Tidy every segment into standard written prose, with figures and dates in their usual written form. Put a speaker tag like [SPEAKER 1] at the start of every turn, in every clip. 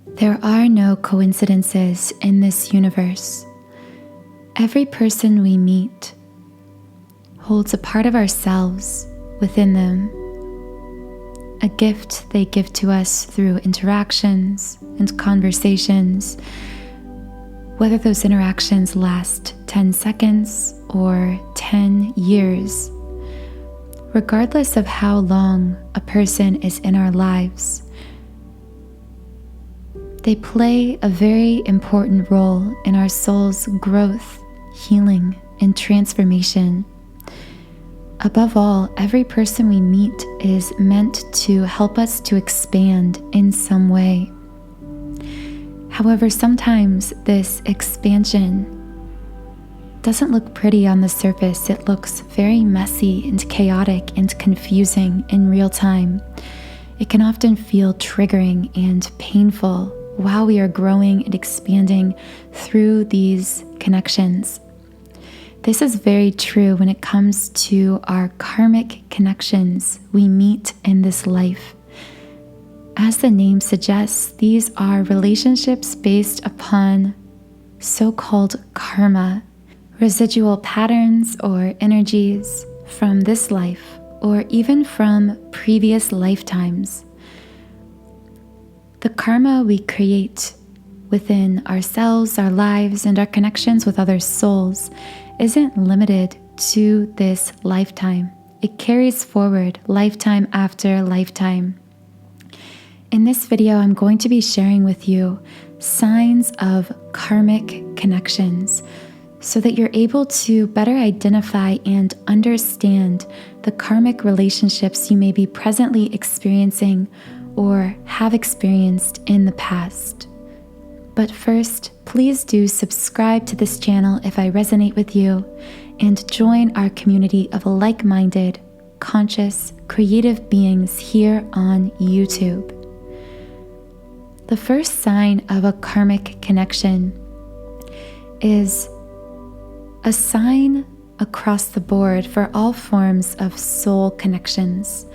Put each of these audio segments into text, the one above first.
[SPEAKER 1] There are no coincidences in this universe. Every person we meet holds a part of ourselves within them, a gift they give to us through interactions and conversations, whether those interactions last 10 seconds or 10 years. Regardless of how long a person is in our lives, they play a very important role in our soul's growth, healing, and transformation. Above all, every person we meet is meant to help us to expand in some way. However, sometimes this expansion doesn't look pretty on the surface. It looks very messy and chaotic and confusing in real time. It can often feel triggering and painful while we are growing and expanding through these connections. This is very true when it comes to our karmic connections we meet in this life. As the name suggests, these are relationships based upon so-called karma, residual patterns or energies from this life or even from previous lifetimes. The karma we create within ourselves, our lives, and our connections with other souls isn't limited to this lifetime. It carries forward lifetime after lifetime. In this video, I'm going to be sharing with you signs of karmic connections so that you're able to better identify and understand the karmic relationships you may be presently experiencing or have experienced in the past. But first, please do subscribe to this channel if I resonate with you and join our community of like-minded, conscious, creative beings here on YouTube. The first sign of a karmic connection is a sign across the board for all forms of soul connections.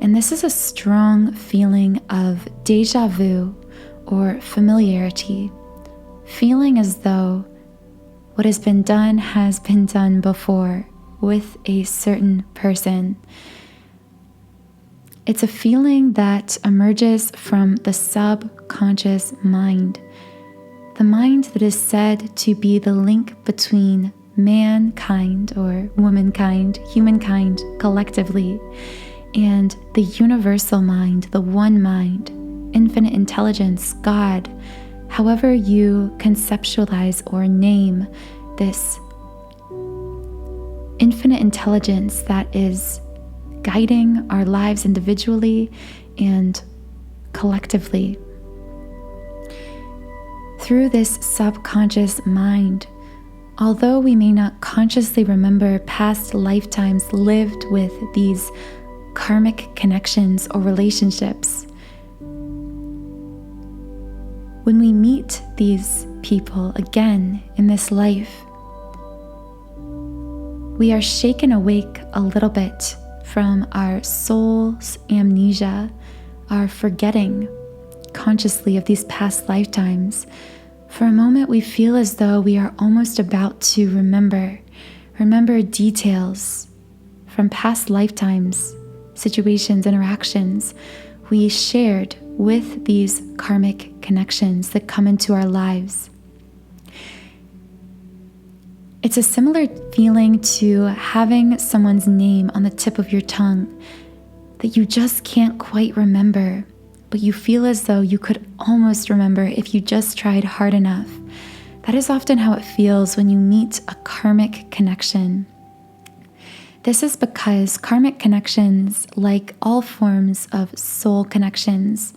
[SPEAKER 1] And this is a strong feeling of déjà vu or familiarity, feeling as though what has been done before with a certain person. It's a feeling that emerges from the subconscious mind, the mind that is said to be the link between mankind or womankind, humankind collectively, and the universal mind, the one mind, infinite intelligence, God, however you conceptualize or name this infinite intelligence that is guiding our lives individually and collectively. Through this subconscious mind, although we may not consciously remember past lifetimes lived with these karmic connections or relationships, when we meet these people again in this life, we are shaken awake a little bit from our soul's amnesia, our forgetting consciously of these past lifetimes. For a moment, we feel as though we are almost about to remember details from past lifetimes, situations, interactions we shared with these karmic connections that come into our lives. It's a similar feeling to having someone's name on the tip of your tongue that you just can't quite remember, but you feel as though you could almost remember if you just tried hard enough. That is often how it feels when you meet a karmic connection. This is because karmic connections, like all forms of soul connections,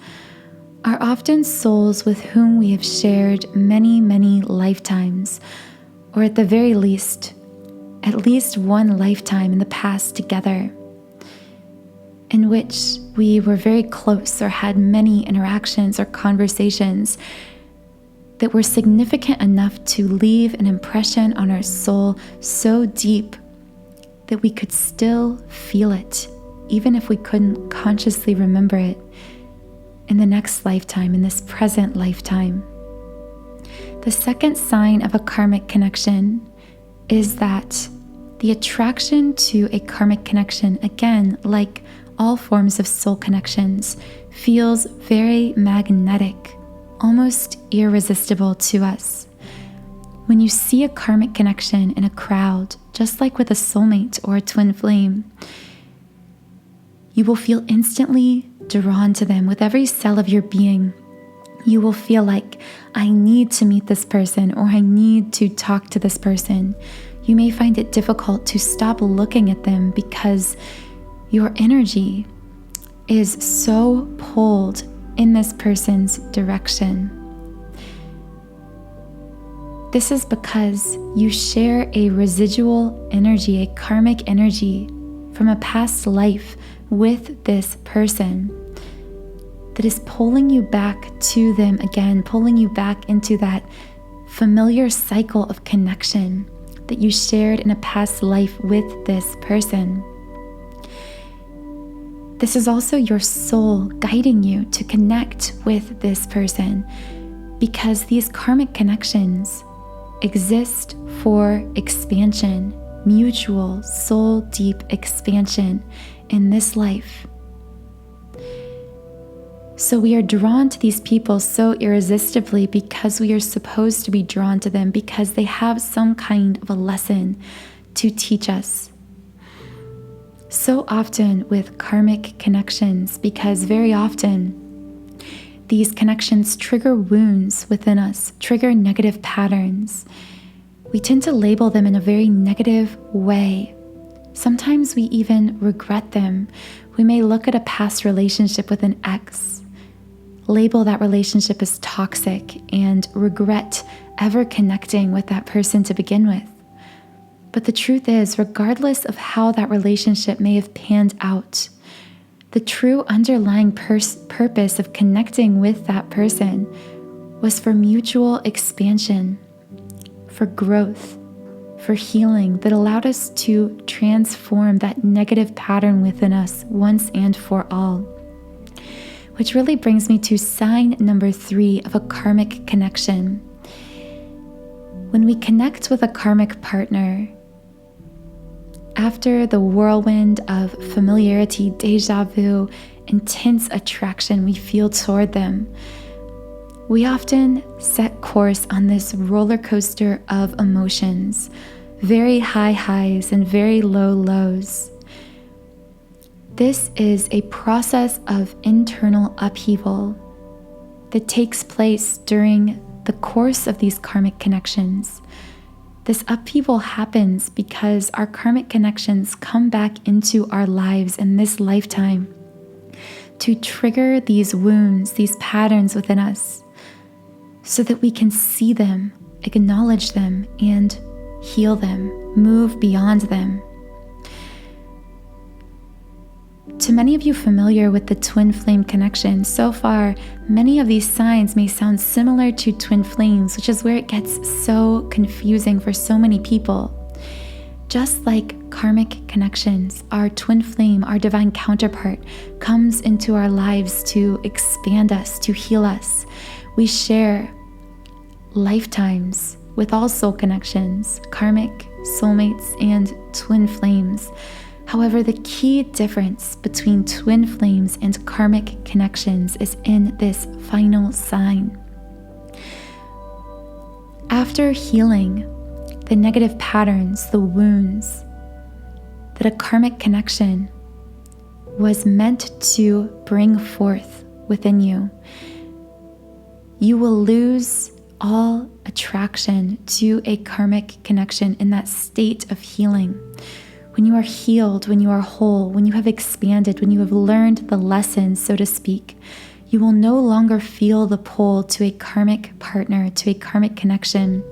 [SPEAKER 1] are often souls with whom we have shared many, many lifetimes, or at the very least, at least one lifetime in the past together, in which we were very close or had many interactions or conversations that were significant enough to leave an impression on our soul so deep that we could still feel it, even if we couldn't consciously remember it. in the next lifetime, in this present lifetime. The second sign of a karmic connection is that the attraction to a karmic connection, again, like all forms of soul connections, feels very magnetic, almost irresistible to us. When you see a karmic connection in a crowd, just like with a soulmate or a twin flame, you will feel instantly drawn to them with every cell of your being. You will feel like, I need to meet this person, or I need to talk to this person. You may find it difficult to stop looking at them because your energy is so pulled in this person's direction. This is because you share a residual energy, a karmic energy from a past life with this person that is pulling you back to them again, pulling you back into that familiar cycle of connection that you shared in a past life with this person. This is also your soul guiding you to connect with this person, because these karmic connections exist for expansion, mutual soul deep expansion in this life. So we are drawn to these people so irresistibly because we are supposed to be drawn to them, because they have some kind of a lesson to teach us. So often with karmic connections, because very often these connections trigger wounds within us, trigger negative patterns. We tend to label them in a very negative way. Sometimes we even regret them. We may look at a past relationship with an ex, label that relationship as toxic, and regret ever connecting with that person to begin with. But the truth is, regardless of how that relationship may have panned out, the true underlying purpose of connecting with that person was for mutual expansion, for growth, for healing that allowed us to transform that negative pattern within us once and for all. Which really brings me to sign number 3 of a karmic connection. When we connect with a karmic partner, after the whirlwind of familiarity, déjà vu, intense attraction we feel toward them, we often set course on this roller coaster of emotions, very high highs and very low lows. This is a process of internal upheaval that takes place during the course of these karmic connections. This upheaval happens because our karmic connections come back into our lives in this lifetime to trigger these wounds, these patterns within us, so that we can see them, acknowledge them, and heal them, move beyond them. To many of you familiar with the twin flame connection, so far, many of these signs may sound similar to twin flames, which is where it gets so confusing for so many people. Just like karmic connections, our twin flame, our divine counterpart, comes into our lives to expand us, to heal us. We share lifetimes with all soul connections, karmic, soulmates, and twin flames. However, the key difference between twin flames and karmic connections is in this final sign. After healing the negative patterns, the wounds that a karmic connection was meant to bring forth within you, you will lose all attraction to a karmic connection in that state of healing. When you are healed, when you are whole, when you have expanded, when you have learned the lessons, so to speak, you will no longer feel the pull to a karmic partner, to a karmic connection.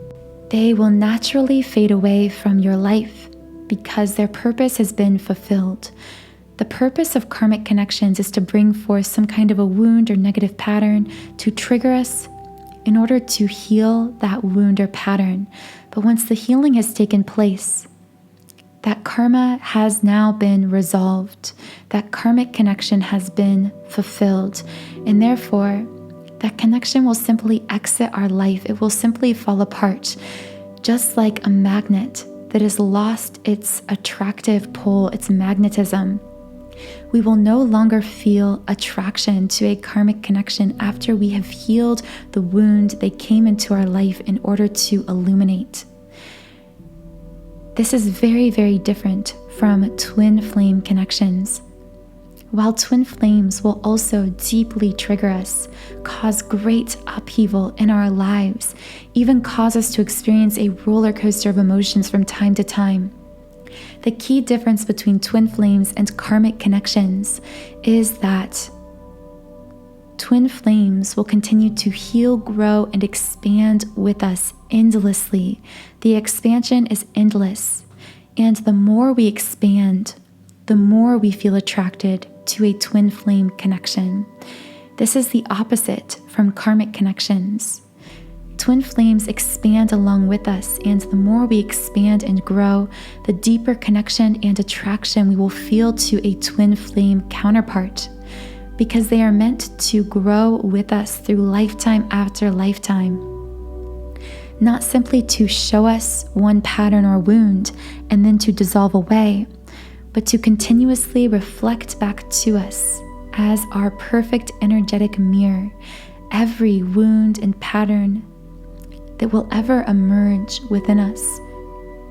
[SPEAKER 1] They will naturally fade away from your life because their purpose has been fulfilled. The purpose of karmic connections is to bring forth some kind of a wound or negative pattern to trigger us in order to heal that wound or pattern. But once the healing has taken place, that karma has now been resolved, that karmic connection has been fulfilled, and therefore that connection will simply exit our life. It will simply fall apart, just like a magnet that has lost its attractive pull, its magnetism. We will no longer feel attraction to a karmic connection after we have healed the wound they came into our life in order to illuminate. This is very, very different from twin flame connections. While twin flames will also deeply trigger us, cause great upheaval in our lives, even cause us to experience a roller coaster of emotions from time to time, the key difference between twin flames and karmic connections is that twin flames will continue to heal, grow, and expand with us endlessly. The expansion is endless, and the more we expand, the more we feel attracted to a twin flame connection. This is the opposite from karmic connections. Twin flames expand along with us, and the more we expand and grow, the deeper connection and attraction we will feel to a twin flame counterpart, because they are meant to grow with us through lifetime after lifetime. Not simply to show us one pattern or wound and then to dissolve away, but to continuously reflect back to us as our perfect energetic mirror every wound and pattern that will ever emerge within us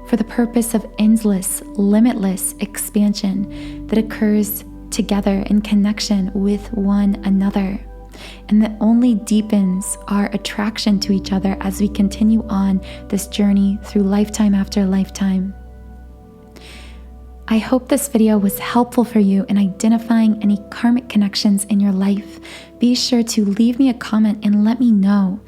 [SPEAKER 1] for the purpose of endless, limitless expansion that occurs together in connection with one another, and that only deepens our attraction to each other as we continue on this journey through lifetime after lifetime. I hope this video was helpful for you in identifying any karmic connections in your life. Be sure to leave me a comment and let me know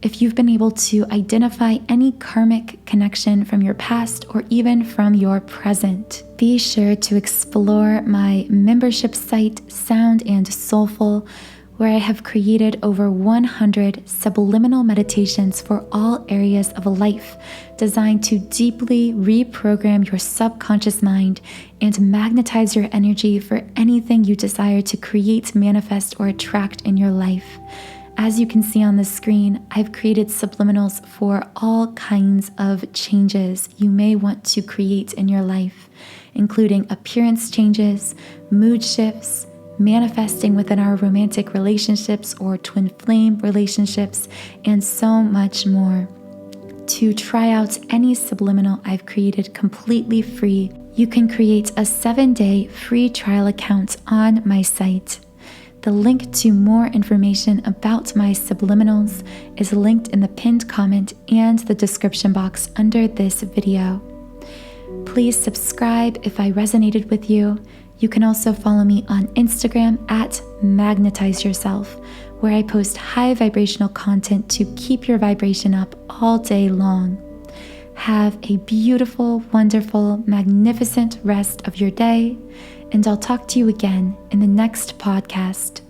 [SPEAKER 1] if you've been able to identify any karmic connection from your past or even from your present. Be sure to explore my membership site, Sound and Soulful, where I have created over 100 subliminal meditations for all areas of life, designed to deeply reprogram your subconscious mind and magnetize your energy for anything you desire to create, manifest, or attract in your life. As you can see on the screen, I've created subliminals for all kinds of changes you may want to create in your life, including appearance changes, mood shifts, manifesting within our romantic relationships or twin flame relationships, and so much more. To try out any subliminal I've created completely free, you can create a 7-day free trial account on my site. The link to more information about my subliminals is linked in the pinned comment and the description box under this video. Please subscribe if I resonated with you. You can also follow me on Instagram at Magnetize Yourself, where I post high vibrational content to keep your vibration up all day long. Have a beautiful, wonderful, magnificent rest of your day, and I'll talk to you again in the next podcast.